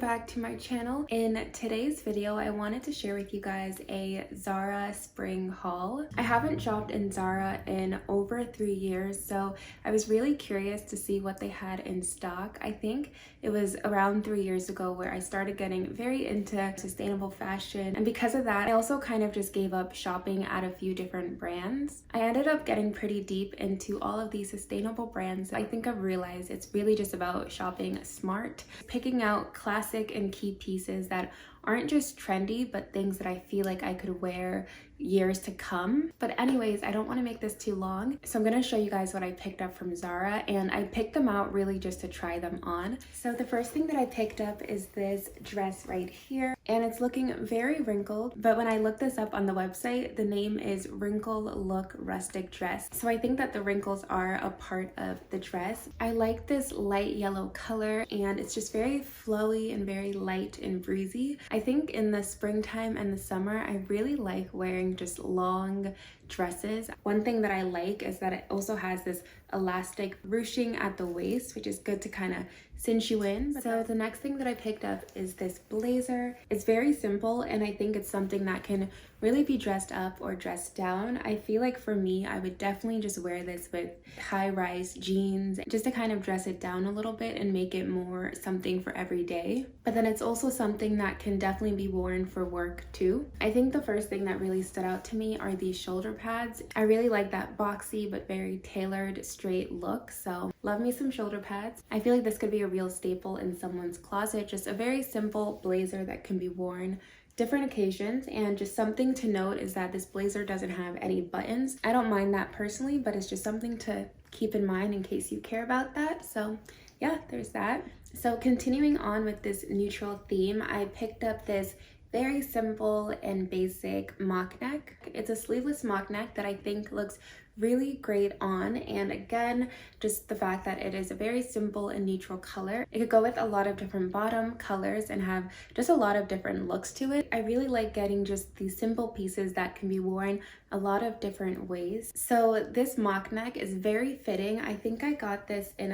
back to my channel. In today's video, I wanted to share with you guys a Zara spring haul. I haven't shopped in Zara in over 3 years, so I was really curious to see what they had in stock. I think it was around 3 years ago where I started getting very into sustainable fashion, and because of that, I also kind of just gave up shopping at a few different brands. I ended up getting pretty deep into all of these sustainable brands. I think I've realized it's really just about shopping smart, picking out classic and key pieces that aren't just trendy, but things that I feel like I could wear years to come. But anyways, I don't want to make this too long, so I'm going to show you guys what I picked up from Zara, and I picked them out really just to try them on. So the first thing that I picked up is this dress right here, and it's looking very wrinkled, but when I looked this up on the website, the name is Wrinkle Look Rustic Dress. So I think that the wrinkles are a part of the dress. I like this light yellow color, and it's just very flowy and very light and breezy. I think in the springtime and the summer, I really like wearing just long dresses. One thing that I like is that it also has this elastic ruching at the waist, which is good to kind of cinch you in. So the next thing that I picked up is this blazer. It's very simple, and I think it's something that can really be dressed up or dressed down. I feel like for me, I would definitely just wear this with high-rise jeans just to kind of dress it down a little bit and make it more something for every day. But then it's also something that can definitely be worn for work too. I think the first thing that really stood out to me are these shoulder pads. I really like that boxy but very tailored straight look, so love me some shoulder pads. I feel like this could be a real staple in someone's closet, just a very simple blazer that can be worn different occasions. And just something to note is that this blazer doesn't have any buttons. I don't mind that personally, but it's just something to keep in mind in case you care about that. So yeah, there's that. So continuing on with this neutral theme, I picked up this very simple and basic mock neck. It's a sleeveless mock neck that I think looks really great on, and again, just the fact that it is a very simple and neutral color. It could go with a lot of different bottom colors and have just a lot of different looks to it. I really like getting just these simple pieces that can be worn a lot of different ways. So this mock neck is very fitting. I think I got this in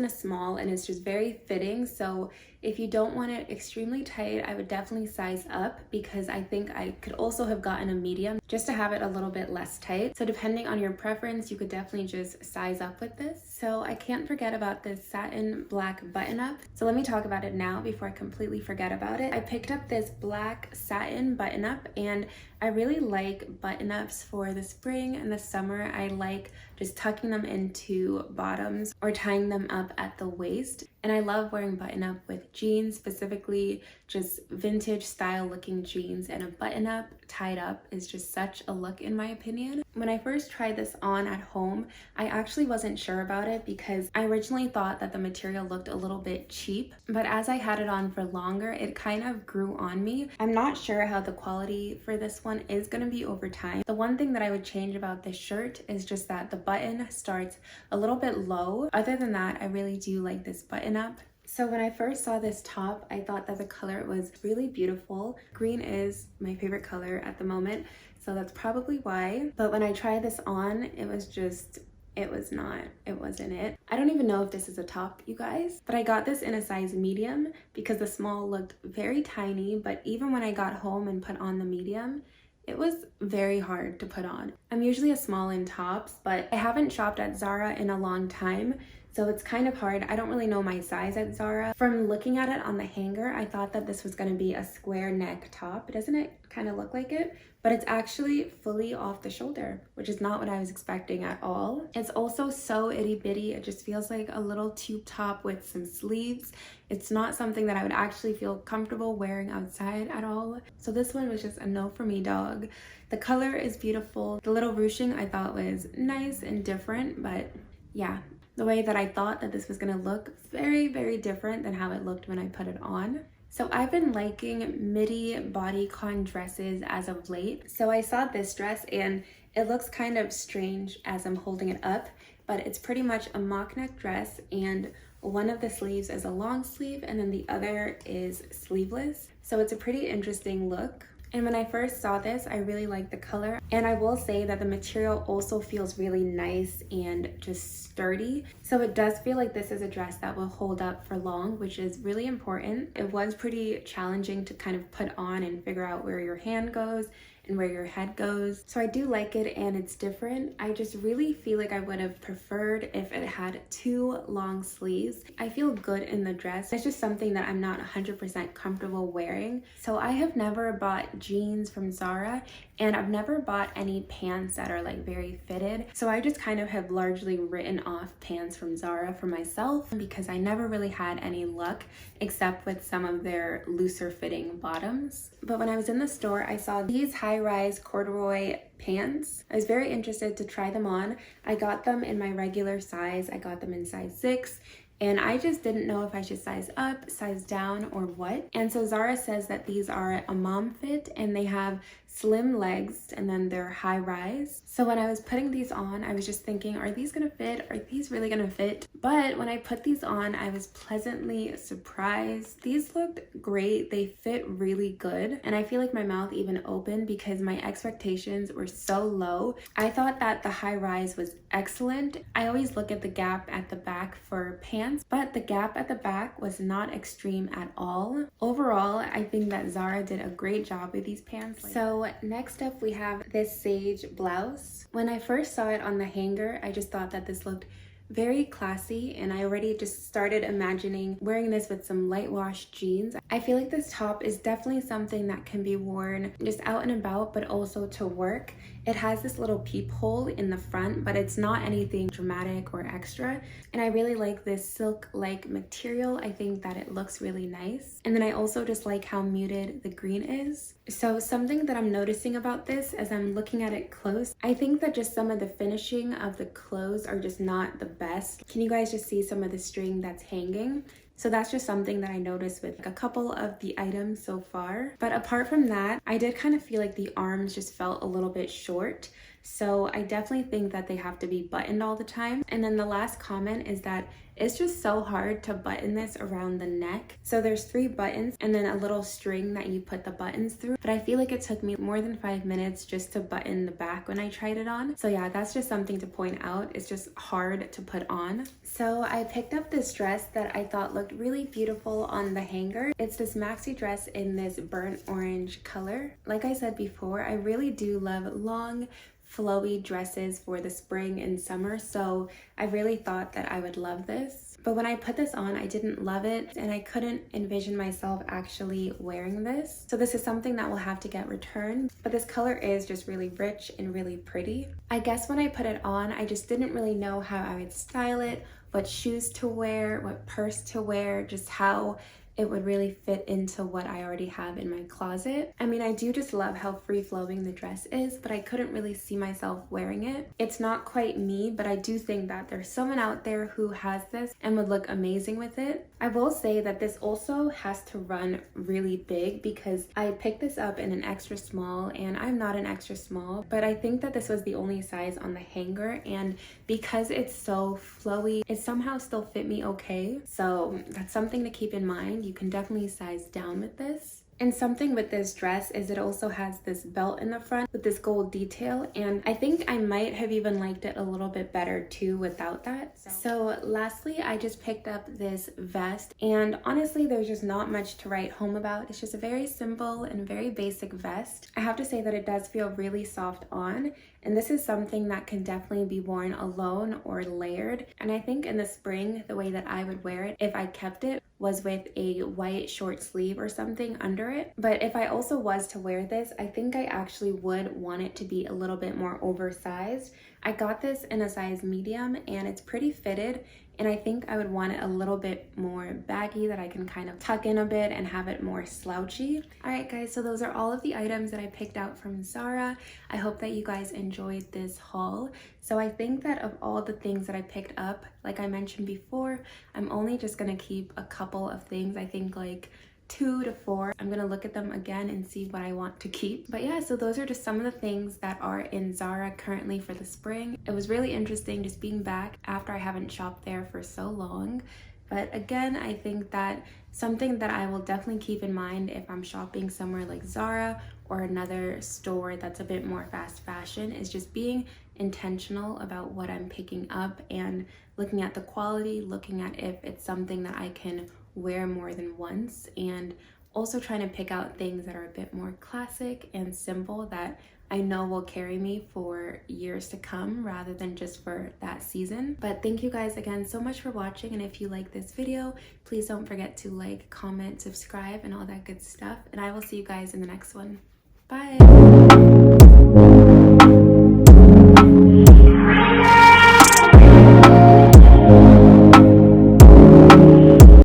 a small, and it's just very fitting. So if you don't want it extremely tight, I would definitely size up, because I think I could also have gotten a medium just to have it a little bit less tight. So depending on your preference, you could definitely just size up with this. So I can't forget about this satin black button up. So let me talk about it now before I completely forget about it. I picked up this black satin button up, and I really like button ups for the spring and the summer. I like just tucking them into bottoms or tying them up at the waist. And I love wearing button up with jeans, specifically just vintage style looking jeans, and a button up tied up is just such a look in my opinion. When I first tried this on at home, I actually wasn't sure about it because I originally thought that the material looked a little bit cheap, but as I had it on for longer, it kind of grew on me. I'm not sure how the quality for this one is going to be over time. The one thing that I would change about this shirt is just that the button starts a little bit low. Other than that, I really do like this button up. So when I first saw this top, I thought that the color was really beautiful. Green is my favorite color at the moment, so that's probably why. But when I tried this on, it wasn't it. I don't even know if this is a top, you guys, but I got this in a size medium because the small looked very tiny, but even when I got home and put on the medium, it was very hard to put on. I'm usually a small in tops, but I haven't shopped at Zara in a long time, so it's kind of hard. I don't really know my size at Zara. From looking at it on the hanger, I thought that this was going to be a square neck top. Doesn't it kind of look like it? But it's actually fully off the shoulder, which is not what I was expecting at all. It's also so itty bitty. It just feels like a little tube top with some sleeves. It's not something that I would actually feel comfortable wearing outside at all. So this one was just a no for me, dog. The color is beautiful. The little ruching I thought was nice and different, but yeah, the way that I thought that this was gonna look, very, very different than how it looked when I put it on. So I've been liking midi bodycon dresses as of late. So I saw this dress and it looks kind of strange as I'm holding it up, but it's pretty much a mock neck dress, and one of the sleeves is a long sleeve and then the other is sleeveless. So it's a pretty interesting look. And when I first saw this, I really liked the color. And I will say that the material also feels really nice and just sturdy. So it does feel like this is a dress that will hold up for long, which is really important. It was pretty challenging to kind of put on and figure out where your hand goes and where your head goes. So I do like it and it's different. I just really feel like I would have preferred if it had 2 long sleeves. I feel good in the dress. It's just something that I'm not 100% comfortable wearing. So I have never bought jeans from Zara and I've never bought any pants that are like very fitted. So I just kind of have largely written off pants from Zara for myself because I never really had any luck except with some of their looser fitting bottoms. But when I was in the store, I saw these high-rise corduroy pants. I was very interested to try them on. I got them in my regular size. I got them in size 6. And I just didn't know if I should size up, size down, or what. And so Zara says that these are a mom fit and they have slim legs and then they're high rise. So when I was putting these on, I was just thinking, are these gonna fit? Are these really gonna fit? But when I put these on, I was pleasantly surprised. These looked great. They fit really good. And I feel like my mouth even opened because my expectations were so low. I thought that the high rise was excellent. I always look at the gap at the back for pants, but the gap at the back was not extreme at all. Overall, I think that Zara did a great job with these pants. So next up we have this sage blouse. When I first saw it on the hanger, I just thought that this looked very classy and I already just started imagining wearing this with some light wash jeans. I feel like this top is definitely something that can be worn just out and about but also to work. It has this little peephole in the front, but it's not anything dramatic or extra. And I really like this silk-like material. I think that it looks really nice. And then I also just like how muted the green is. So something that I'm noticing about this as I'm looking at it close, I think that just some of the finishing of the clothes are just not the best. Can you guys just see some of the string that's hanging? So that's just something that I noticed with a couple of the items so far. But apart from that, I did kind of feel like the arms just felt a little bit short. So I definitely think that they have to be buttoned all the time. And then the last comment is that it's just so hard to button this around the neck. So there's 3 buttons and then a little string that you put the buttons through. But I feel like it took me more than 5 minutes just to button the back when I tried it on. So yeah, that's just something to point out. It's just hard to put on. So I picked up this dress that I thought looked really beautiful on the hanger. It's this maxi dress in this burnt orange color. Like I said before, I really do love long, flowy dresses for the spring and summer, so I really thought that I would love this. But when I put this on, I didn't love it and I couldn't envision myself actually wearing this. So this is something that will have to get returned, but this color is just really rich and really pretty. I guess when I put it on, I just didn't really know how I would style it, what shoes to wear, what purse to wear, just how it would really fit into what I already have in my closet. I mean, I do just love how free-flowing the dress is, but I couldn't really see myself wearing it. It's not quite me, but I do think that there's someone out there who has this and would look amazing with it. I will say that this also has to run really big because I picked this up in an extra small and I'm not an extra small, but I think that this was the only size on the hanger, and because it's so flowy, it somehow still fit me okay. So that's something to keep in mind. You can definitely size down with this. And something with this dress is it also has this belt in the front with this gold detail, and I think I might have even liked it a little bit better too without that. So lastly, I just picked up this vest, and honestly there's just not much to write home about. It's just a very simple and very basic vest. I have to say that it does feel really soft on, and this is something that can definitely be worn alone or layered. And I think in the spring, the way that I would wear it if I kept it was with a white short sleeve or something under it. But if I also was to wear this, I think I actually would want it to be a little bit more oversized. I got this in a size medium and it's pretty fitted, and I think I would want it a little bit more baggy that I can kind of tuck in a bit and have it more slouchy. All right guys, so those are all of the items that I picked out from Zara. I hope that you guys enjoyed this haul. So I think that of all the things that I picked up, like I mentioned before, I'm only just gonna keep a couple of things. I think like 2 to 4. I'm gonna look at them again and see what I want to keep. But yeah, so those are just some of the things that are in Zara currently for the spring. It was really interesting just being back after I haven't shopped there for so long. But again, I think that something that I will definitely keep in mind if I'm shopping somewhere like Zara or another store that's a bit more fast fashion is just being intentional about what I'm picking up and looking at the quality, looking at if it's something that I can wear more than once, and also trying to pick out things that are a bit more classic and simple that I know will carry me for years to come rather than just for that season. But thank you guys again so much for watching, and if you like this video, please don't forget to like, comment, subscribe, and all that good stuff, and I will see you guys in the next one. Bye!